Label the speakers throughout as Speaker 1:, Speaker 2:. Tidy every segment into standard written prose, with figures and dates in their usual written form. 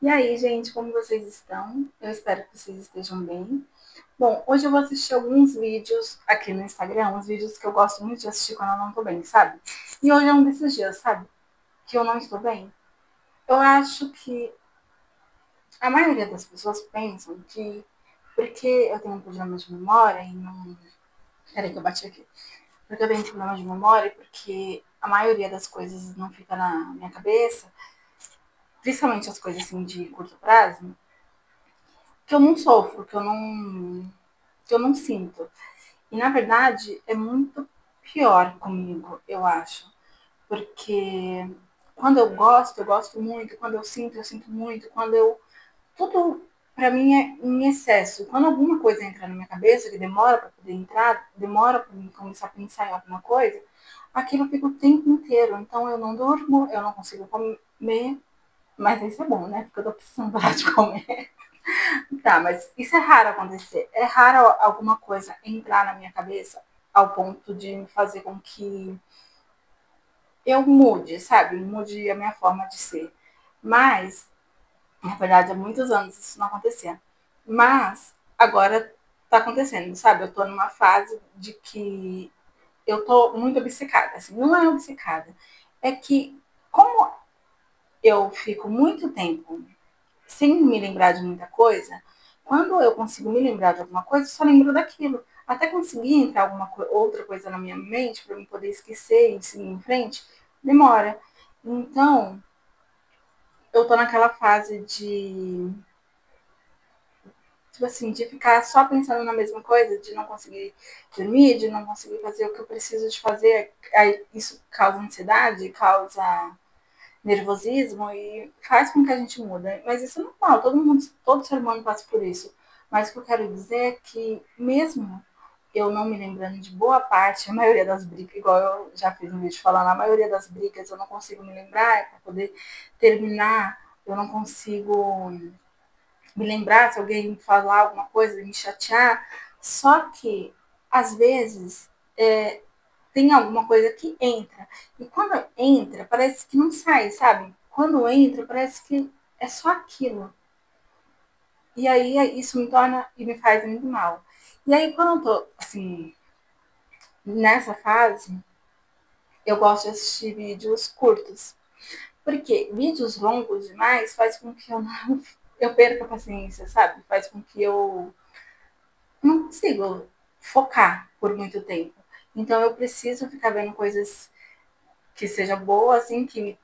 Speaker 1: E aí, gente, como vocês estão? Eu espero que vocês estejam bem. Bom, hoje eu vou assistir alguns vídeos aqui no Instagram, uns vídeos que eu gosto muito de assistir quando eu não tô bem, sabe? E hoje é um desses dias, sabe? Que eu não estou bem. Eu acho que a maioria das pessoas pensam que porque eu tenho um problema de memória e não. Peraí que eu bati aqui. Porque eu tenho um problema de memória e porque a maioria das coisas não fica na minha cabeça, principalmente as coisas assim de curto prazo, que eu não sofro, que eu não sinto. E na verdade é muito pior comigo, eu acho. Porque quando eu gosto muito, quando eu sinto muito, quando eu. Tudo pra mim é em excesso. Quando alguma coisa entra na minha cabeça, que demora pra poder entrar, demora pra mim começar a pensar em alguma coisa, aquilo fica o tempo inteiro. Então eu não durmo, eu não consigo comer, mas isso é bom, né? Porque eu tô precisando parar de comer. Tá, mas isso é raro acontecer. É raro alguma coisa entrar na minha cabeça ao ponto de me fazer com que eu mude, sabe? Mude a minha forma de ser. Mas, na verdade, há muitos anos isso não acontecia. Mas, agora tá acontecendo, sabe? Eu tô numa fase de que eu tô muito obcecada. Assim, não é obcecada. É que, como eu fico muito tempo sem me lembrar de muita coisa, quando eu consigo me lembrar de alguma coisa, eu só lembro daquilo. Até conseguir entrar outra coisa na minha mente para eu poder esquecer e seguir em frente, demora. Então, eu tô naquela fase de, tipo assim, de ficar só pensando na mesma coisa, de não conseguir dormir, de não conseguir fazer o que eu preciso de fazer. Aí isso causa ansiedade, causa nervosismo e faz com que a gente muda. Mas isso é normal, todo ser humano passa por isso. Mas o que eu quero dizer é que mesmo eu não me lembrando de boa parte, a maioria das brigas, igual eu já fiz um vídeo falando, a maioria das brigas eu não consigo me lembrar para poder terminar, eu não consigo me lembrar se alguém falar alguma coisa, me chatear. Só que, às vezes, tem alguma coisa que entra. E quando entra, parece que não sai, sabe? Quando entra, parece que é só aquilo. E aí isso me torna e me faz muito mal. E aí, quando eu tô, assim, nessa fase, eu gosto de assistir vídeos curtos. Porque vídeos longos demais faz com que eu perca a paciência, sabe? Faz com que eu não consigo focar por muito tempo. Então eu preciso ficar vendo coisas que seja boa, assim, que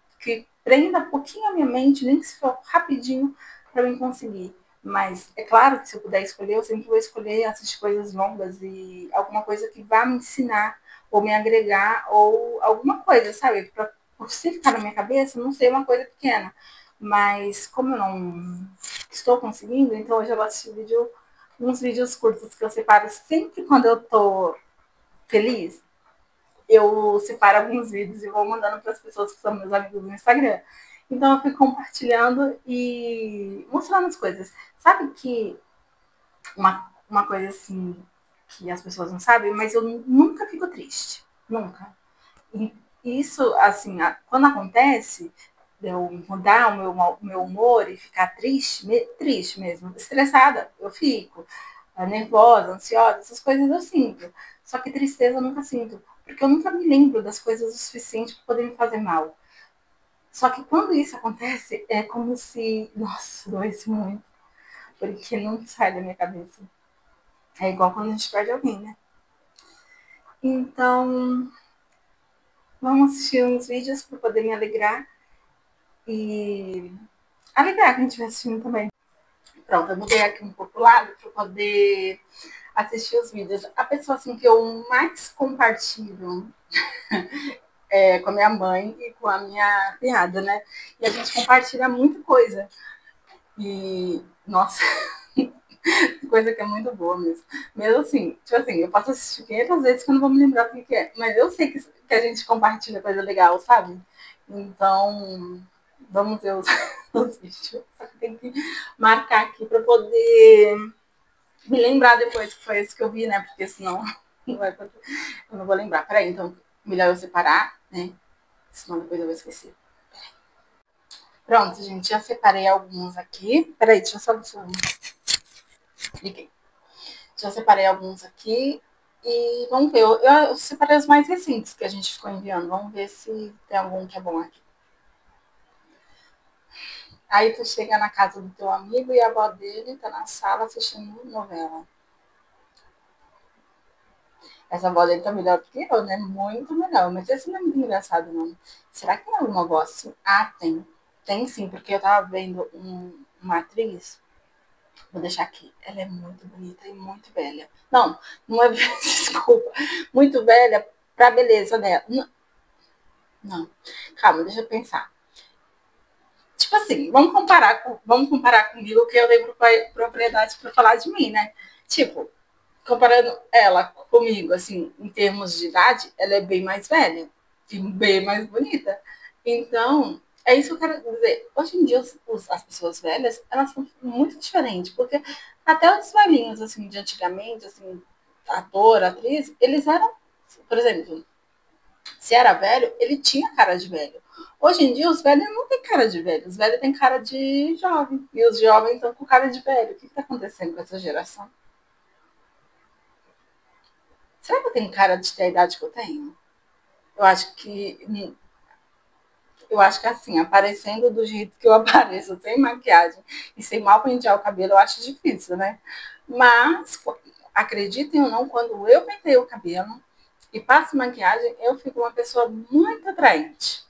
Speaker 1: prenda um pouquinho a minha mente, nem que se for rapidinho, para eu conseguir. Mas é claro que se eu puder escolher, eu sempre vou escolher assistir coisas longas e alguma coisa que vá me ensinar ou me agregar ou alguma coisa, sabe? Por se ficar na minha cabeça, não sei, uma coisa pequena. Mas como eu não estou conseguindo, então hoje eu vou assistir uns vídeos curtos que eu separo sempre quando eu tô feliz, eu separo alguns vídeos e vou mandando para as pessoas que são meus amigos no Instagram. Então eu fico compartilhando e mostrando as coisas. Sabe que uma coisa assim que as pessoas não sabem, mas eu nunca fico triste. Nunca. E isso, assim, quando acontece, eu mudar o meu humor e ficar triste, triste mesmo, estressada, eu fico nervosa, ansiosa, essas coisas eu sinto. Só que tristeza eu nunca sinto, porque eu nunca me lembro das coisas o suficiente para poder me fazer mal. Só que quando isso acontece, é como se, nossa, doesse muito, porque não sai da minha cabeça. É igual quando a gente perde alguém, né? Então, vamos assistir uns vídeos para poder me alegrar e alegrar quem estiver assistindo também. Pronto, eu mudei aqui um pouco o lado para poder assistir os vídeos. A pessoa assim que eu mais compartilho com a minha mãe e com a minha cunhada, né? E a gente compartilha muita coisa. E, nossa, coisa que é muito boa mesmo. Mesmo assim, tipo assim, eu posso assistir 500 vezes que eu não vou me lembrar do que é. Mas eu sei que a gente compartilha coisa legal, sabe? Então, vamos ver os vídeos. Só que tem que marcar aqui para poder me lembrar depois que foi esse que eu vi, né? Porque senão não vai, eu não vou lembrar. Peraí, então, melhor eu separar, né? Senão depois eu vou esquecer. Pronto, gente, já separei alguns aqui. Peraí, deixa eu só ver se eu liguei. Já separei alguns aqui. E vamos ver. Eu separei os mais recentes que a gente ficou enviando. Vamos ver se tem algum que é bom aqui. Aí tu chega na casa do teu amigo e a avó dele tá na sala assistindo novela. Essa avó dele tá melhor do que eu, né? Muito melhor. Mas esse não é muito engraçado, não. Será que tem alguma voz assim? Ah, tem. Tem sim, porque eu tava vendo uma atriz. Vou deixar aqui. Ela é muito bonita e muito velha. Não, não é. Desculpa. Muito velha pra beleza dela. Não, não. Calma, deixa eu pensar. Tipo assim, vamos comparar comigo, que eu lembro propriedade para falar de mim, né? Tipo, comparando ela comigo, assim, em termos de idade, ela é bem mais velha e bem mais bonita. Então, é isso que eu quero dizer. Hoje em dia, as pessoas velhas, elas são muito diferentes, porque até os velhinhos, assim, de antigamente, assim, ator, atriz, eles eram, por exemplo, se era velho, ele tinha cara de velho. Hoje em dia, os velhos não têm cara de velho, os velhos têm cara de jovem, e os jovens estão com cara de velho. O que está acontecendo com essa geração? Será que eu tenho cara de ter a idade que eu tenho? Eu acho que eu acho que assim, aparecendo do jeito que eu apareço, sem maquiagem e sem mal pentear o cabelo, eu acho difícil, né? Mas, acreditem ou não, quando eu pentei o cabelo e passo maquiagem, eu fico uma pessoa muito atraente.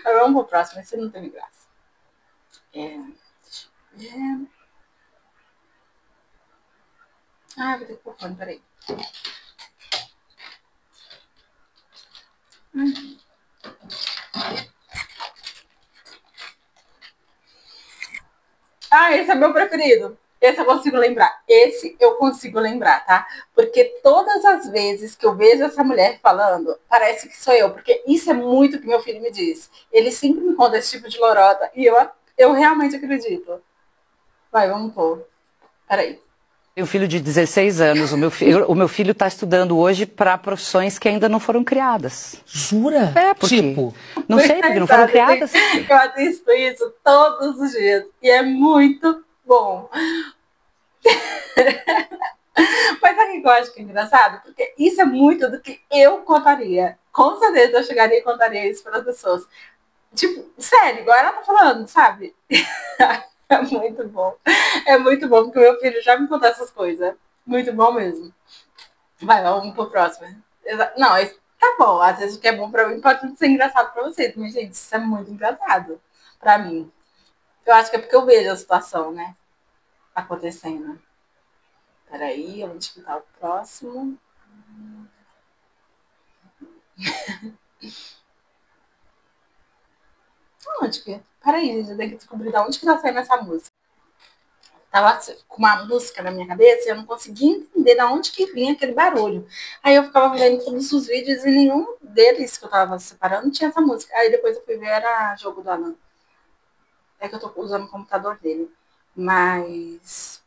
Speaker 1: Mas vamos pro próximo, esse não teve graça. É... Ah, vou ter que pôr fone, peraí. Ah, esse é meu preferido. Esse eu consigo lembrar. Esse eu consigo lembrar, tá? Porque todas as vezes que eu vejo essa mulher falando, parece que sou eu. Porque isso é muito que meu filho me diz. Ele sempre me conta esse tipo de lorota. E eu realmente acredito. Vai, vamos pôr. Peraí.
Speaker 2: Tenho um filho de 16 anos. O meu filho está estudando hoje para profissões que ainda não foram criadas.
Speaker 3: Jura?
Speaker 2: É, porque...
Speaker 3: Tipo?
Speaker 2: Não sei, porque não foram criadas.
Speaker 1: Eu assisto isso todos os dias. E é muito bom. Mas sabe o que eu acho que é engraçado? Porque isso é muito do que eu contaria. Com certeza eu chegaria e contaria isso para as pessoas. Tipo, sério, igual ela tá falando, sabe? É muito bom. É muito bom, porque meu filho já me contou essas coisas. Muito bom mesmo. Vai, vamos pro próximo. Não, tá bom. Às vezes o que é bom pra mim pode não ser engraçado pra vocês. Mas, gente, isso é muito engraçado pra mim. Eu acho que é porque eu vejo a situação, né? Acontecendo. Peraí, onde que tá o próximo? Onde que? Peraí, gente, eu tenho que descobrir de onde que tá saindo essa música. Tava com uma música na minha cabeça e eu não conseguia entender de onde que vinha aquele barulho. Aí eu ficava vendo todos os vídeos e nenhum deles que eu tava separando tinha essa música. Aí depois eu fui ver, era jogo do Alan. É que eu tô usando o computador dele. Mas.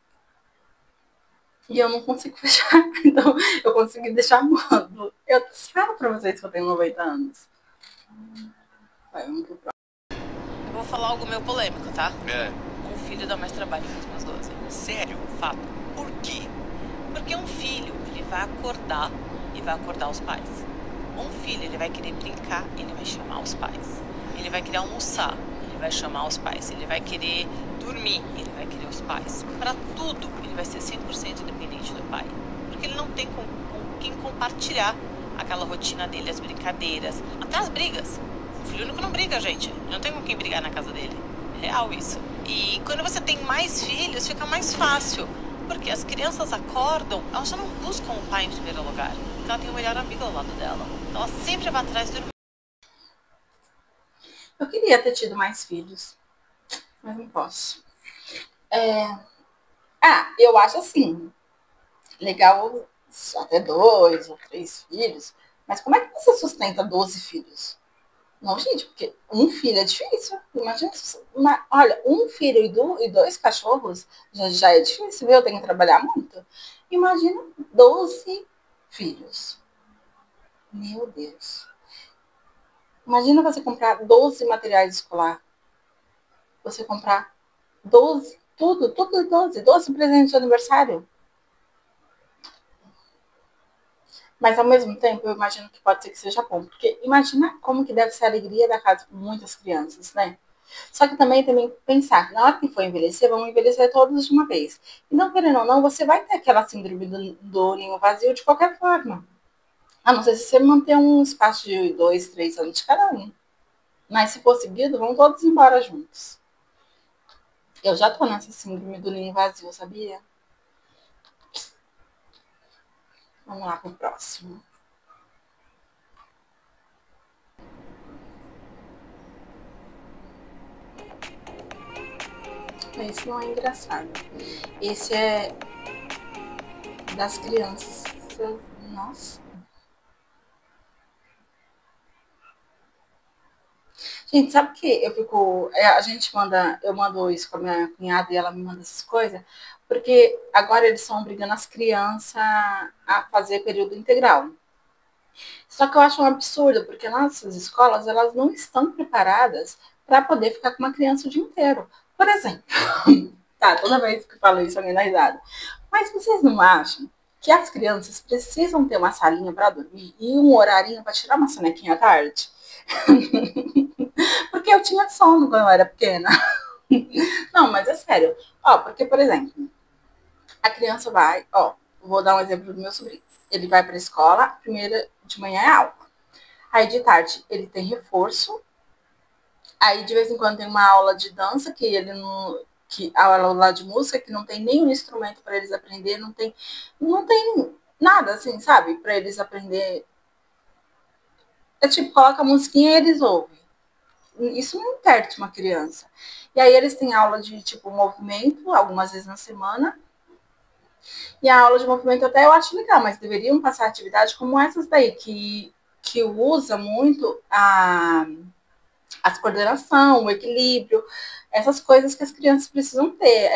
Speaker 1: E eu não consigo fechar. Então eu consegui deixar mudo. Eu falo pra vocês que eu tenho 90 anos. Vai, vamos pro próximo.
Speaker 4: Eu vou falar algo meio polêmico, tá? Um filho dá mais trabalho que os meus 12.
Speaker 5: Sério?
Speaker 4: Fato. Por quê? Porque um filho, ele vai acordar e vai acordar os pais. Um filho, ele vai querer brincar, ele vai chamar os pais. Ele vai querer almoçar, ele vai chamar os pais. Ele vai querer dormir, ele vai querer os pais. Pra tudo, ele vai ser 100% dependente do pai. Porque ele não tem com quem compartilhar aquela rotina dele, as brincadeiras, até as brigas. O filho único não briga, gente. Não tem com quem brigar na casa dele. É real isso. E quando você tem mais filhos, fica mais fácil. Porque as crianças acordam, elas já não buscam o pai em primeiro lugar. Porque ela tem o melhor amigo ao lado dela. Então ela sempre vai atrás do irmão.
Speaker 1: Eu queria ter tido mais filhos, mas não posso. Ah, eu acho assim, legal até 2 ou 3 filhos, mas como é que você sustenta 12 filhos? Não, gente, porque um filho é difícil. Imagina, olha, um filho e 2 cachorros já é difícil, viu? Eu tenho que trabalhar muito. Imagina 12 filhos. Meu Deus. Imagina você comprar 12 materiais escolar. Você comprar 12, tudo 12 presentes de aniversário. Mas ao mesmo tempo, eu imagino que pode ser que seja bom. Porque imagina como que deve ser a alegria da casa com muitas crianças, né? Só que também pensar que na hora que for envelhecer, vamos envelhecer todos de uma vez. E não querendo ou não, você vai ter aquela síndrome do ninho vazio de qualquer forma. A não ser se você manter um espaço de 2, 3 anos de cada um. Mas se for seguido, vão todos embora juntos. Eu já tô nessa síndrome do ninho vazio, sabia? Vamos lá pro próximo. Esse não é engraçado. Esse é das crianças. Nossa. Gente, sabe que eu fico. Eu mando isso com a minha cunhada e ela me manda essas coisas, porque agora eles estão obrigando as crianças a fazer período integral. Só que eu acho um absurdo, porque nossas escolas elas não estão preparadas para poder ficar com uma criança o dia inteiro. Por exemplo, tá, toda vez que eu falo isso, alguém dá risada. Mas vocês não acham que as crianças precisam ter uma salinha para dormir e um horarinho para tirar uma sonequinha à tarde? Porque eu tinha sono quando eu era pequena. Não, mas é sério. Ó, porque, por exemplo, a criança vai, ó, vou dar um exemplo do meu sobrinho. Ele vai para a escola, primeira de manhã é aula. Aí de tarde ele tem reforço. Aí de vez em quando tem uma aula de dança que ele não, que a aula lá de música que não tem nenhum instrumento para eles aprender, não tem nada assim, sabe, para eles aprender. É tipo, coloca a musiquinha e eles ouvem. Isso não interte uma criança. E aí eles têm aula de tipo movimento algumas vezes na semana. E a aula de movimento até eu acho legal, mas deveriam passar atividades como essas daí, que usa muito as coordenação, o equilíbrio, essas coisas que as crianças precisam ter.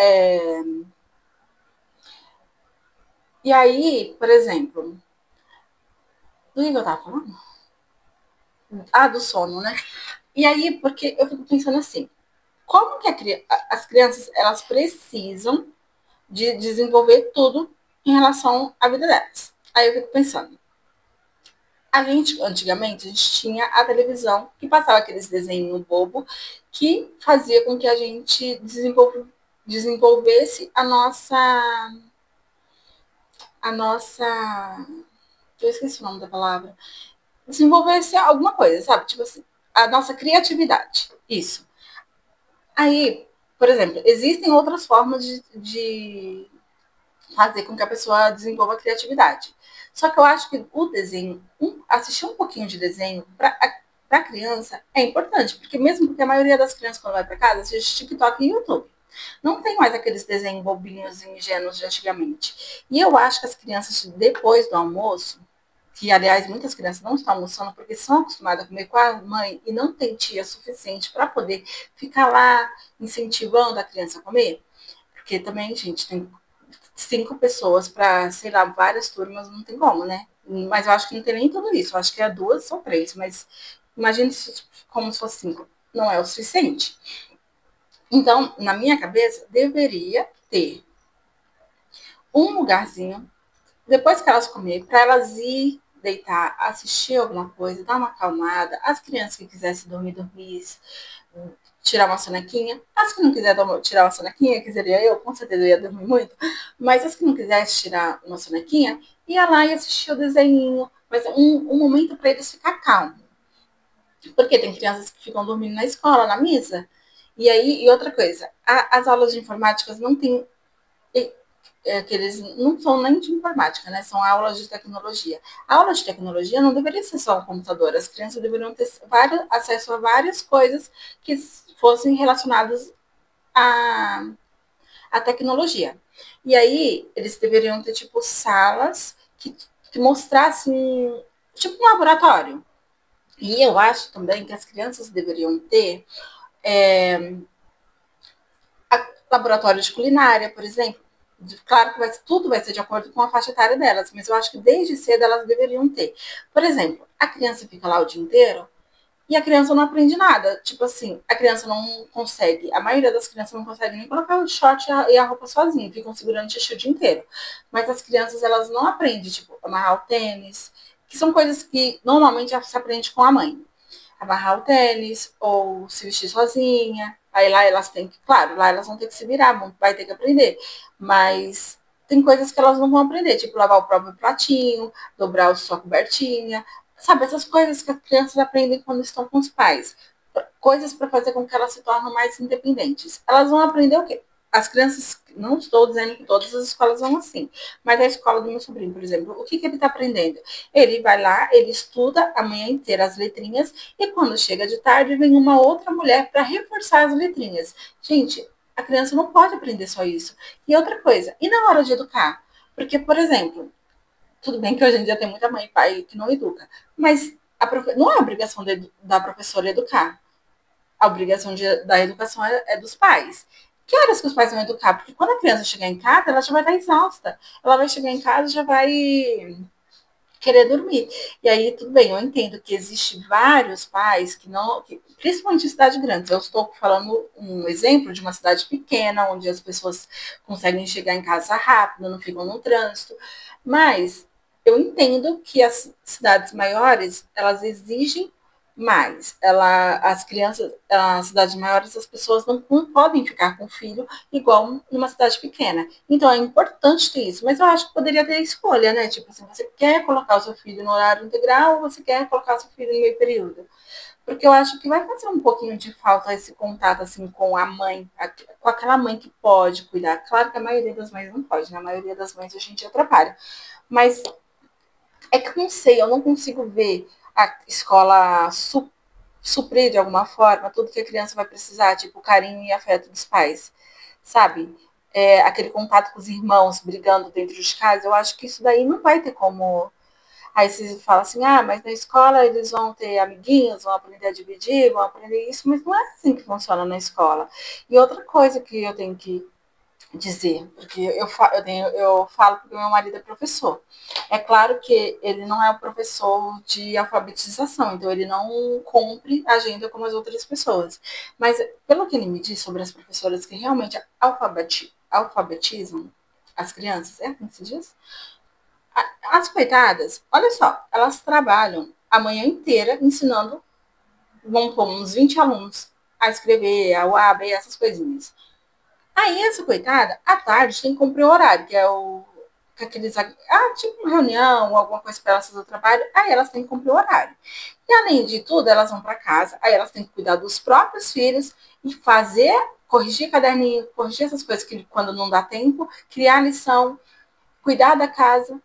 Speaker 1: E aí, por exemplo, do que eu tava falando? Ah, do sono, né? E aí, porque eu fico pensando assim, como que as crianças elas precisam de desenvolver tudo em relação à vida delas? Aí eu fico pensando, antigamente, a gente tinha a televisão que passava aqueles desenhos bobo que fazia com que a gente desenvolvesse a nossa, eu esqueci o nome da palavra, desenvolvesse alguma coisa, sabe? Tipo assim, a nossa criatividade. Isso. Aí, por exemplo, existem outras formas de fazer com que a pessoa desenvolva a criatividade. Só que eu acho que o desenho, assistir um pouquinho de desenho para a criança é importante, porque mesmo porque a maioria das crianças, quando vai para casa, assiste TikTok e YouTube. Não tem mais aqueles desenhos bobinhos e ingênuos de antigamente. E eu acho que as crianças, depois do almoço, que aliás muitas crianças não estão almoçando porque são acostumadas a comer com a mãe e não tem tia suficiente para poder ficar lá incentivando a criança a comer, porque também, gente, tem 5 pessoas para, sei lá, várias turmas, não tem como, né? Mas eu acho que não tem nem tudo isso. Eu acho que é 2 ou 3, mas imagine como se fosse 5. Não é o suficiente. Então, na minha cabeça, deveria ter um lugarzinho, depois que elas comerem, para elas ir deitar, assistir alguma coisa, dar uma acalmada. As crianças que quisessem dormir, tirar uma sonequinha. As que não quiserem tirar uma sonequinha, que seria eu, com certeza eu ia dormir muito, mas as que não quisessem tirar uma sonequinha, ia lá e assistir o desenho, mas um momento para eles ficar calmos. Porque tem crianças que ficam dormindo na escola, na mesa. E outra coisa, as aulas de informática não tem que eles não são nem de informática, né? São aulas de tecnologia. A aula de tecnologia não deveria ser só um computador. As crianças deveriam ter acesso a várias coisas que fossem relacionadas à tecnologia. E aí, eles deveriam ter, tipo, salas que mostrassem, tipo, um laboratório. E eu acho também que as crianças deveriam ter laboratório de culinária, por exemplo. Claro que tudo vai ser de acordo com a faixa etária delas, mas eu acho que desde cedo elas deveriam ter. Por exemplo, a criança fica lá o dia inteiro, E a criança não aprende nada. Tipo assim, a criança não consegue, a maioria das crianças não consegue nem colocar o short e a roupa sozinha, ficam segurando o xixi o dia inteiro. Mas as crianças, elas não aprendem, tipo, amarrar o tênis, que são coisas que normalmente se aprende com a mãe. Amarrar o tênis, ou se vestir sozinha. Aí lá elas têm que, claro, lá elas vão ter que se virar, vai ter que aprender. Mas tem coisas que elas não vão aprender, tipo lavar o próprio pratinho, dobrar o sua cobertinha, sabe, essas coisas que as crianças aprendem quando estão com os pais. Coisas para fazer com que elas se tornem mais independentes. Elas vão aprender o quê? As crianças, não estou dizendo que todas as escolas são assim, mas a escola do meu sobrinho, por exemplo, o que ele está aprendendo? Ele vai lá, ele estuda a manhã inteira as letrinhas e quando chega de tarde vem uma outra mulher para reforçar as letrinhas. Gente, a criança não pode aprender só isso. E outra coisa, e na hora de educar? Porque, por exemplo, tudo bem que hoje em dia tem muita mãe e pai que não educa, mas não é obrigação da professora educar. A obrigação da educação é dos pais. Que horas que os pais vão educar? Porque quando a criança chegar em casa, ela já vai estar exausta. Ela vai chegar em casa e já vai querer dormir. E aí, tudo bem, eu entendo que existe vários pais que não, principalmente em cidade grande. Eu estou falando um exemplo de uma cidade pequena, onde as pessoas conseguem chegar em casa rápido, não ficam no trânsito. Mas eu entendo que as cidades maiores, elas exigem mais. As crianças, as cidades maiores, as pessoas não podem ficar com o filho igual numa cidade pequena. Então é importante ter isso, mas eu acho que poderia ter escolha, né? Tipo assim, você quer colocar o seu filho no horário integral ou você quer colocar o seu filho no meio período? Porque eu acho que vai fazer um pouquinho de falta esse contato assim com a mãe, com aquela mãe que pode cuidar. Claro que a maioria das mães não pode, né? A maioria das mães a gente atrapalha. Mas é que eu não sei, eu não consigo ver a escola suprir de alguma forma tudo que a criança vai precisar, tipo carinho e afeto dos pais, sabe? Aquele contato com os irmãos brigando dentro de casa, eu acho que isso daí não vai ter como. Aí você fala assim, mas na escola eles vão ter amiguinhos, vão aprender a dividir, vão aprender isso, mas não é assim que funciona na escola. E outra coisa que eu tenho que dizer, porque eu falo porque meu marido é professor. É claro que ele não é um professor de alfabetização, então ele não cumpre a agenda como as outras pessoas. Mas pelo que ele me diz sobre as professoras que realmente alfabetizam as crianças, é assim que se diz? As coitadas, olha só, elas trabalham a manhã inteira ensinando, vamos pôr, uns 20 alunos a escrever, a UAB, essas coisinhas. Aí, essa coitada, à tarde, tem que cumprir o horário, que é o. Que aqueles, tipo uma reunião, alguma coisa para elas fazer o trabalho. Aí elas têm que cumprir o horário. E além de tudo, elas vão para casa, aí elas têm que cuidar dos próprios filhos e fazer, corrigir caderninho, corrigir essas coisas que quando não dá tempo, criar lição, cuidar da casa.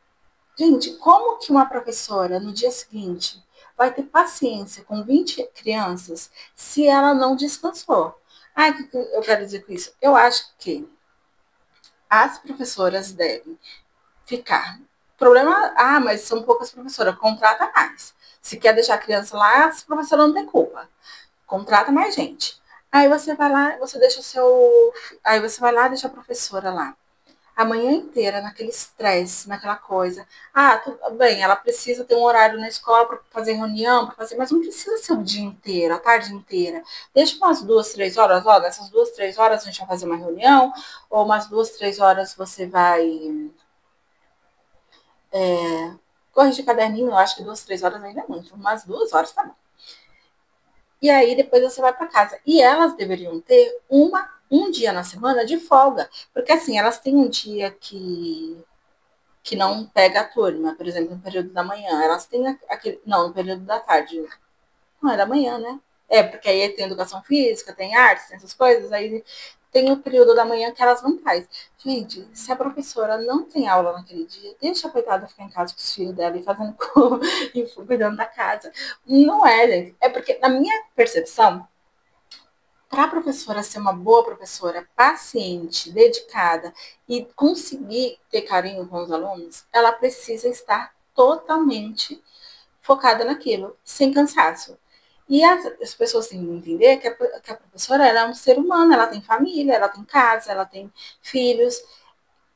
Speaker 1: Gente, como que uma professora no dia seguinte vai ter paciência com 20 crianças se ela não descansou? O que eu quero dizer com isso? Eu acho que as professoras devem ficar. Problema, mas são poucas professoras, contrata mais. Se quer deixar a criança lá, as professoras não têm culpa. Contrata mais gente. Aí você vai lá, você deixa o seu. Aí você vai lá e deixa a professora lá a manhã inteira naquele estresse, naquela coisa. Tudo bem, ela precisa ter um horário na escola para fazer reunião, para fazer, mas não precisa ser o dia inteiro, a tarde inteira. Deixa umas 2, 3 horas, nessas 2, 3 horas a gente vai fazer uma reunião, ou umas 2, 3 horas você vai corrigir caderninho, eu acho que 2, 3 horas ainda é muito, umas 2 horas tá bom. E aí depois você vai para casa. E elas deveriam ter um dia na semana de folga, porque assim, elas têm um dia que não pega a turma, por exemplo, no período da manhã. Elas têm aquele. Não, no período da tarde. Não, é da manhã, né? Porque aí tem educação física, tem artes, tem essas coisas, aí tem o período da manhã que elas não fazem. Gente, se a professora não tem aula naquele dia, deixa a coitada ficar em casa com os filhos dela e fazendo e cuidando da casa. Não é, gente. É porque, na minha percepção, para a professora ser uma boa professora, paciente, dedicada e conseguir ter carinho com os alunos, ela precisa estar totalmente focada naquilo, sem cansaço. E as pessoas têm que entender que a professora ela é um ser humano, ela tem família, ela tem casa, ela tem filhos.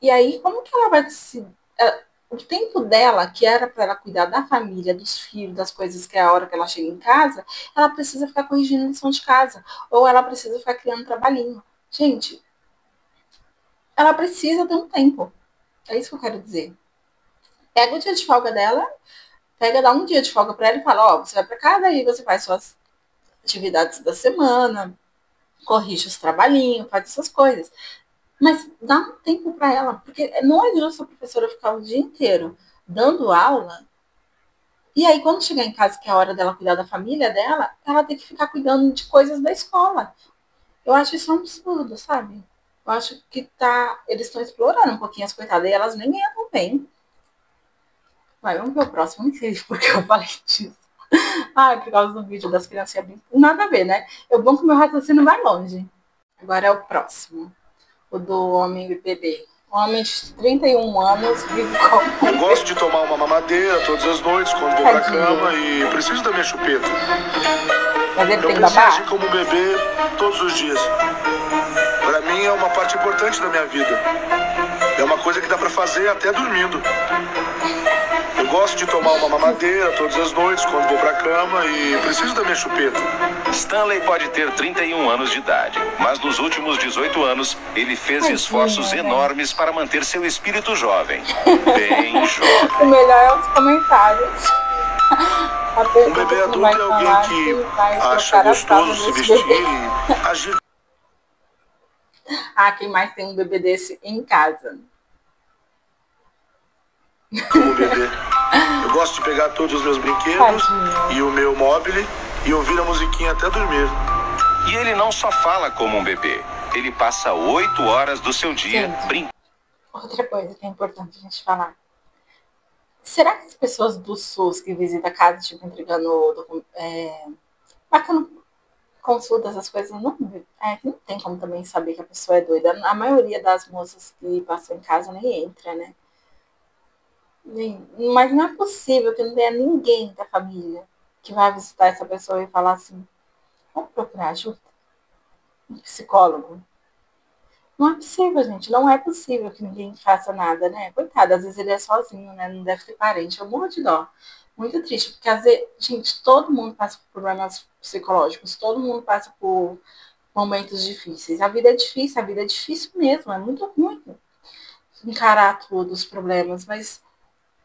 Speaker 1: E aí, como que ela vai se. O tempo dela, que era para ela cuidar da família, dos filhos, das coisas que é a hora que ela chega em casa, ela precisa ficar corrigindo lição de casa. Ou ela precisa ficar criando trabalhinho. Gente, ela precisa ter um tempo. É isso que eu quero dizer. Pega o dia de folga dela, dá um dia de folga para ela e fala, você vai para casa e você faz suas atividades da semana, corrige os trabalhinhos, faz essas coisas. Mas dá um tempo para ela, porque não é justo a professora ficar o dia inteiro dando aula, e aí quando chegar em casa, que é a hora dela cuidar da família dela, ela tem que ficar cuidando de coisas da escola. Eu acho isso um absurdo, sabe? Eu acho que eles estão explorando um pouquinho as coitadas, e elas nem ganham bem. Vai, vamos ver o próximo, não sei porque eu falei disso. Por causa do vídeo das crianças, nada a ver, né? É bom que o meu raciocínio vai longe. Agora é o próximo. O do homem e bebê. Um homem de 31 anos vive com...
Speaker 3: Eu gosto de tomar uma mamadeira todas as noites quando vou pra cama e preciso da minha chupeta.
Speaker 1: Mas ele
Speaker 3: Eu
Speaker 1: tem
Speaker 3: preciso
Speaker 1: babá?
Speaker 3: agir como bebê todos os dias. Pra mim é uma parte importante da minha vida. É uma coisa que dá pra fazer até dormindo. Eu gosto de tomar uma mamadeira todas as noites quando vou pra cama e preciso da minha chupeta.
Speaker 5: Stanley pode ter 31 anos de idade, mas nos últimos 18 anos ele fez esforços enormes para manter seu espírito jovem. Bem jovem.
Speaker 1: O melhor é os comentários.
Speaker 3: Um bebê adulto é alguém que acha gostoso se vestir e agir.
Speaker 1: Quem mais tem um bebê desse em casa?
Speaker 3: Como bebê. Eu gosto de pegar todos os meus brinquedos e o meu mobile e ouvir a musiquinha até dormir.
Speaker 5: E ele não só fala como um bebê, ele passa 8 horas do seu dia brincando.
Speaker 1: Outra coisa que é importante a gente falar. Será que as pessoas do SUS que visitam a casa, tipo, entregando marcando consulta, essas coisas, não tem como também saber que a pessoa é doida. A maioria das moças que passam em casa nem entra, né? Mas não é possível que não tenha ninguém da família que vai visitar essa pessoa e falar assim, vamos procurar ajuda? Um psicólogo? Não é possível, gente. Não é possível que ninguém faça nada, né? Coitado, às vezes ele é sozinho, né? Não deve ter parente. Eu morro de dó. Muito triste, porque às vezes, gente, todo mundo passa por problemas psicológicos, todo mundo passa por momentos difíceis. A vida é difícil mesmo, é muito ruim encarar todos os problemas, mas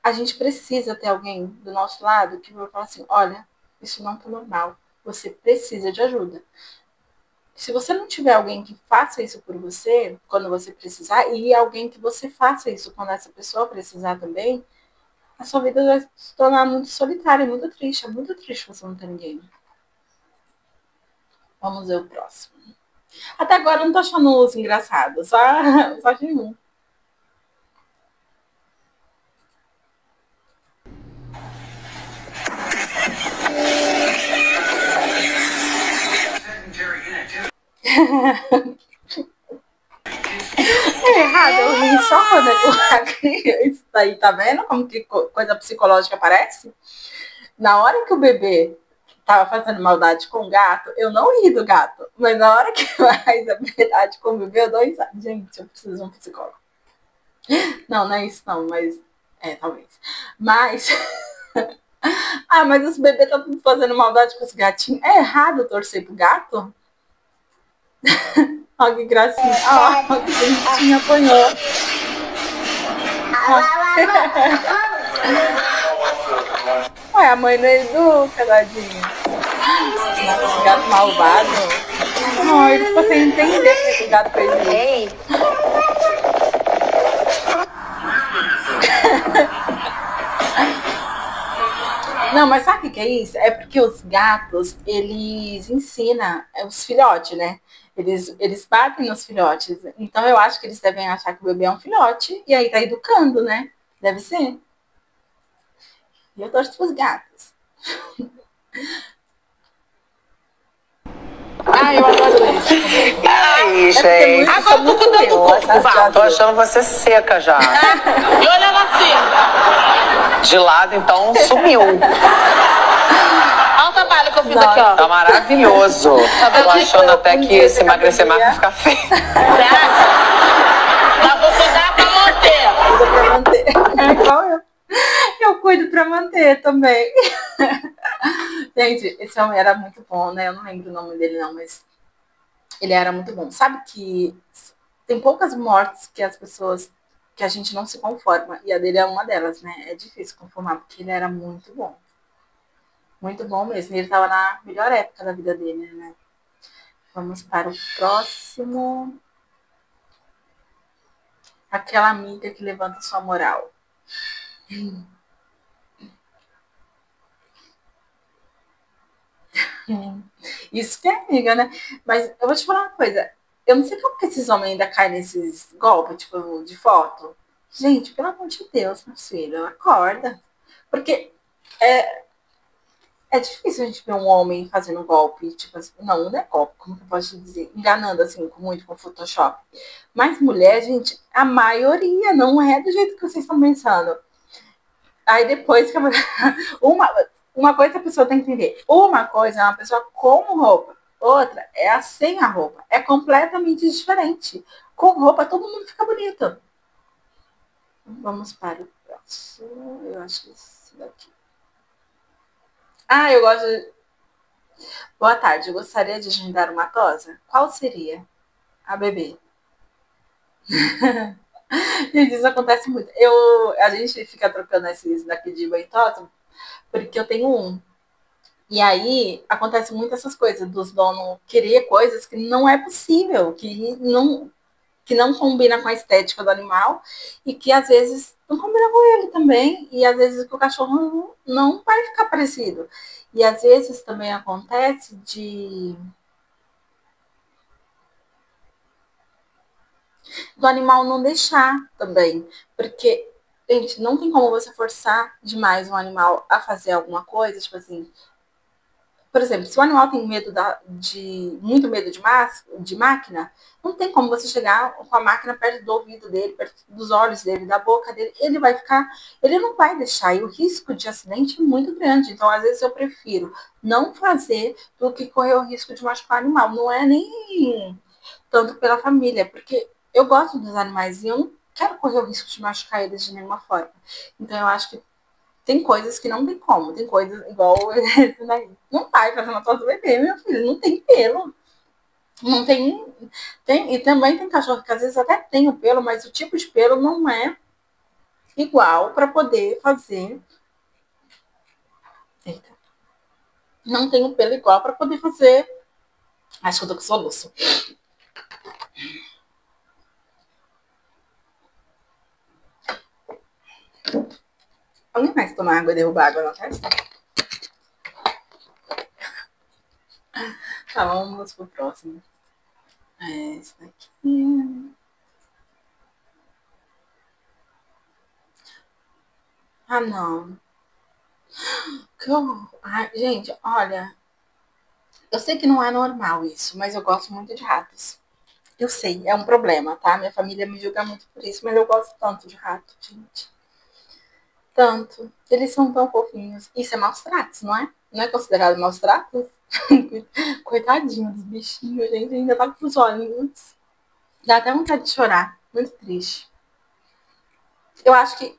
Speaker 1: a gente precisa ter alguém do nosso lado que vai falar assim, olha, isso não tá normal, você precisa de ajuda. Se você não tiver alguém que faça isso por você, quando você precisar, e alguém que você faça isso quando essa pessoa precisar também, a sua vida vai se tornar muito solitária, muito triste. É muito triste você não ter ninguém. Vamos ver o próximo. Até agora eu não tô achando os engraçados, só achei um. É errado, eu ri só quando isso daí, tá vendo como que coisa psicológica aparece? Na hora que o bebê tava fazendo maldade com o gato, eu não ri do gato, mas na hora que faz a verdade com o bebê, eu dou risada. Gente, eu preciso de um psicólogo. Não é isso não, mas talvez. Mas mas os bebês estão tudo fazendo maldade com os gatinhos. É errado torcer pro gato? Olha que gracinha. Olha que bonitinho, apanhou. Ué, a mãe não educa, tadinha. Nossa, gato malvado. Ele ficou sem entender que o gato fez isso. Não, mas sabe o que é isso? É porque os gatos, eles ensinam os filhotes, né? Eles batem nos filhotes. Então eu acho que eles devem achar que o bebê é um filhote e aí tá educando, né? Deve ser. E eu torço pros gatos. Eu adoro isso.
Speaker 6: Aí, gente.
Speaker 7: Agora eu tô cuidando do corpo,
Speaker 6: Tô achando você seca já.
Speaker 7: E olha ela assim.
Speaker 6: De lado, então, sumiu.
Speaker 7: Olha o trabalho que eu fiz aqui, ó.
Speaker 6: Tá maravilhoso. Tô achando até que se emagrecer mais vai ficar feio.
Speaker 7: Mas vou cuidar pra manter.
Speaker 1: É igual eu. cuido pra manter também. Gente, esse homem era muito bom, né? Eu não lembro o nome dele, não, mas ele era muito bom. Sabe que tem poucas mortes que as pessoas, que a gente não se conforma, e a dele é uma delas, né? É difícil conformar, porque ele era muito bom. Muito bom mesmo. E ele tava na melhor época da vida dele, né? Vamos para o próximo. Aquela amiga que levanta sua moral. Isso que é amiga, né? Mas eu vou te falar uma coisa. Eu não sei como que esses homens ainda caem nesses golpes, tipo, de foto. Gente, pelo amor de Deus, meu filho, acorda. Porque é difícil a gente ver um homem fazendo golpe, tipo assim, não é golpe, como que eu posso dizer? Enganando, assim, muito com Photoshop. Mas mulher, gente, a maioria não é do jeito que vocês estão pensando. Aí depois que a mulher... uma coisa a pessoa tem que entender. Uma coisa é uma pessoa com roupa. Outra é a sem a roupa. É completamente diferente. Com roupa, todo mundo fica bonito. Vamos para o próximo. Eu acho que esse daqui. Ah, eu gosto de... Boa tarde, eu gostaria de agendar uma tosa? Qual seria? A bebê. Gente, isso acontece muito. A gente fica trocando esses daqui de banho tosa, porque eu tenho um. E aí, acontece muito essas coisas, dos donos querer coisas que não é possível, que não combina com a estética do animal e que às vezes não combina com ele também. E às vezes o cachorro não vai ficar parecido. E às vezes também acontece do animal não deixar também. Porque, gente, não tem como você forçar demais um animal a fazer alguma coisa, tipo assim. Por exemplo, se o animal tem medo muito medo de máquina, não tem como você chegar com a máquina perto do ouvido dele, perto dos olhos dele, da boca dele. Ele não vai deixar. E o risco de acidente é muito grande. Então, às vezes, eu prefiro não fazer do que correr o risco de machucar o animal. Não é nem tanto pela família, porque eu gosto dos animais e eu não quero correr o risco de machucar eles de nenhuma forma. Então, eu acho que tem coisas que não tem como. Tem coisas igual esse daí. Não vai fazer uma tosse do bebê, meu filho. Não tem pelo. Não tem, e também tem cachorro que às vezes até tem o pelo, mas o tipo de pelo não é igual para poder fazer. Eita. Não tem o pelo igual para poder fazer. Acho que eu tô com soluço. Alguém mais tomar água e derrubar água na testa? Tá, vamos pro próximo. Esse daqui. Ah, não. Ai, gente, olha. Eu sei que não é normal isso, mas eu gosto muito de ratos. Eu sei, é um problema, tá? Minha família me julga muito por isso, mas eu gosto tanto de rato, gente. Tanto. Eles são tão fofinhos. Isso é maus tratos, não é? Não é considerado maus tratos? Coitadinho dos bichinhos, gente. Ainda tá com os olhinhos. Dá até vontade de chorar. Muito triste. Eu acho que...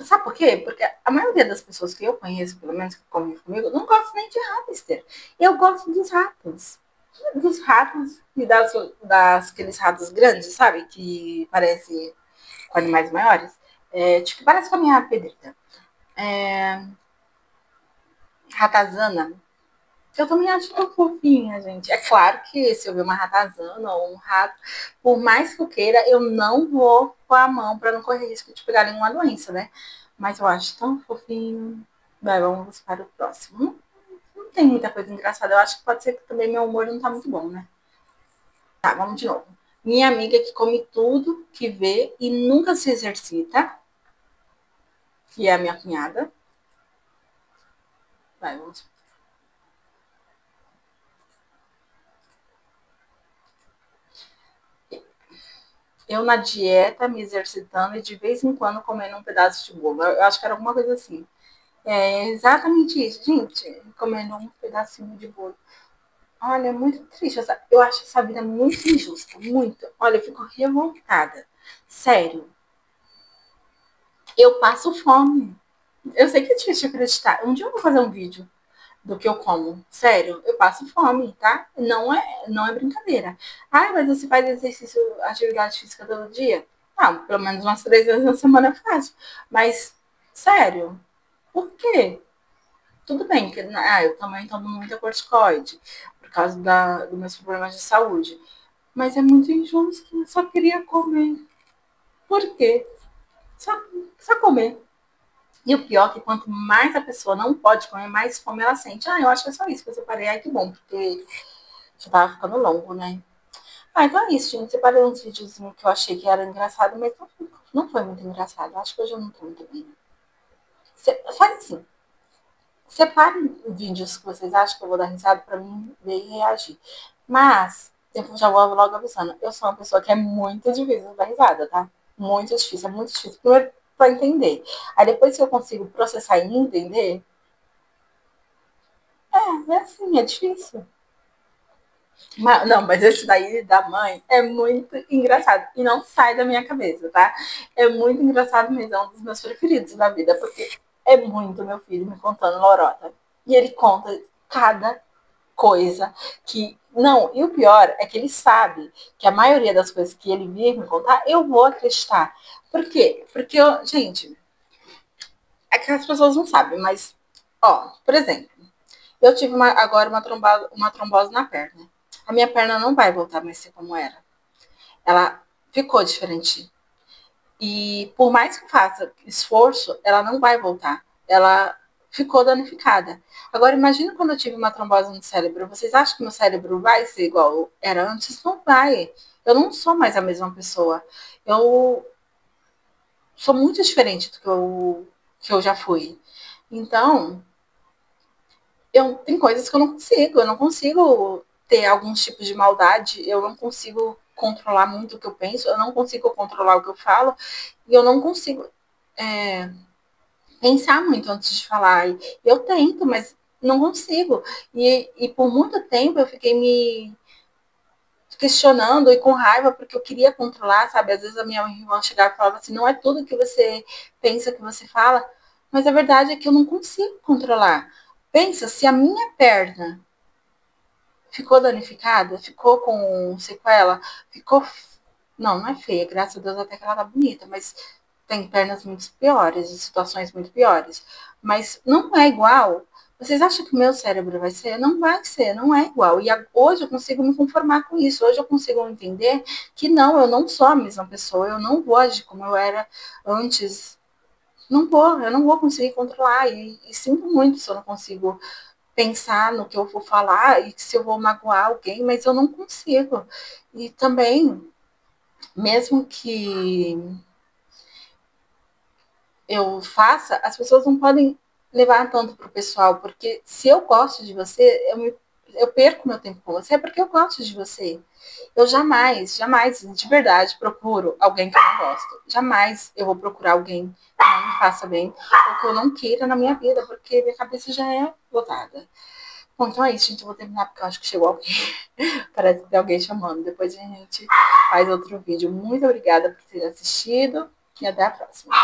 Speaker 1: Sabe por quê? Porque a maioria das pessoas que eu conheço, pelo menos que convivem comigo, não gosta nem de hamster. Eu gosto dos ratos. Dos ratos e aqueles ratos grandes, sabe? Que parecem com animais maiores. Tipo, parece com a minha pedrita. Ratazana. Eu também acho tão fofinha, gente. É claro que se eu ver uma ratazana ou um rato, por mais que eu queira, eu não vou com a mão para não correr risco de pegar nenhuma doença, né? Mas eu acho tão fofinho. Vai, vamos para o próximo. Não tem muita coisa engraçada. Eu acho que pode ser que também meu humor não tá muito bom, né? Tá, vamos de novo. Minha amiga que come tudo, que vê e nunca se exercita, que é a minha cunhada. Vai, vamos. Eu na dieta, me exercitando e de vez em quando comendo um pedaço de bolo. Eu acho que era alguma coisa assim. É exatamente isso, gente. Comendo um pedacinho de bolo. Olha, é muito triste. Eu acho essa vida muito injusta. Muito. Olha, eu fico revoltada. Sério. Eu passo fome. Eu sei que é difícil de acreditar. Um dia eu vou fazer um vídeo do que eu como. Sério, eu passo fome, tá? Não é brincadeira. Ai, mas você faz exercício, atividade física todo dia? Não, pelo menos umas 3 vezes na semana eu faço. Mas, sério, por quê? Tudo bem que eu também tomo muita corticoide por causa dos meus problemas de saúde. Mas é muito injusto. Eu só queria comer. Por quê? Só comer. E o pior é que quanto mais a pessoa não pode comer, mais fome ela sente. Eu acho que é só isso que eu separei. Ai, que bom, porque já tava ficando longo, né? Então é isso, gente. Separei uns vídeos que eu achei que era engraçado, mas não foi muito engraçado. Acho que hoje eu não tô muito bem. Faz assim. Separem vídeos que vocês acham que eu vou dar risada pra mim ver e reagir. Mas, eu já vou logo avisando. Eu sou uma pessoa que é muito difícil de dar risada, tá? Muito difícil, é muito difícil. Primeiro, pra entender. Aí depois que eu consigo processar e entender, é assim, é difícil. Mas esse daí da mãe é muito engraçado. E não sai da minha cabeça, tá? É muito engraçado mesmo. É um dos meus preferidos da vida. Porque é muito meu filho me contando lorota. E ele conta cada coisa que... Não, e o pior é que ele sabe que a maioria das coisas que ele vir me contar, eu vou acreditar. Por quê? Porque, gente, é que as pessoas não sabem, mas, por exemplo, eu tive agora uma trombose na perna. A minha perna não vai voltar mais a ser como era. Ela ficou diferente. E por mais que eu faça esforço, ela não vai voltar. Ela ficou danificada. Agora, imagina quando eu tive uma trombose no cérebro. Vocês acham que meu cérebro vai ser igual era antes? Não vai. Eu não sou mais a mesma pessoa. Eu sou muito diferente do que eu já fui. Então, tem coisas que eu não consigo ter alguns tipos de maldade, eu não consigo controlar muito o que eu penso, eu não consigo controlar o que eu falo, e eu não consigo pensar muito antes de falar. Eu tento, mas não consigo. E por muito tempo eu fiquei me questionando e com raiva, porque eu queria controlar, sabe? Às vezes a minha irmã chegava e falava assim, não é tudo que você pensa que você fala, mas a verdade é que eu não consigo controlar. Pensa, se a minha perna ficou danificada, ficou com sequela, ficou... Não é feia, graças a Deus até que ela tá bonita, mas tem pernas muito piores, situações muito piores. Mas não é igual. Vocês acham que o meu cérebro vai ser? Não vai ser, não é igual. E hoje eu consigo me conformar com isso. Hoje eu consigo entender que não, eu não sou a mesma pessoa. Eu não vou agir como eu era antes. Eu não vou conseguir controlar. E sinto muito se eu não consigo pensar no que eu vou falar e se eu vou magoar alguém, mas eu não consigo. E também, mesmo que eu faça, as pessoas não podem levar tanto pro pessoal, porque se eu gosto de você, eu perco meu tempo com você, é porque eu gosto de você. Eu jamais, de verdade, procuro alguém que eu não gosto. Jamais eu vou procurar alguém que não me faça bem, ou que eu não queira na minha vida, porque minha cabeça já é lotada. Bom, então é isso, gente. Eu vou terminar porque eu acho que chegou alguém. Parece que tem alguém chamando. Depois a gente faz outro vídeo. Muito obrigada por ter assistido e até a próxima.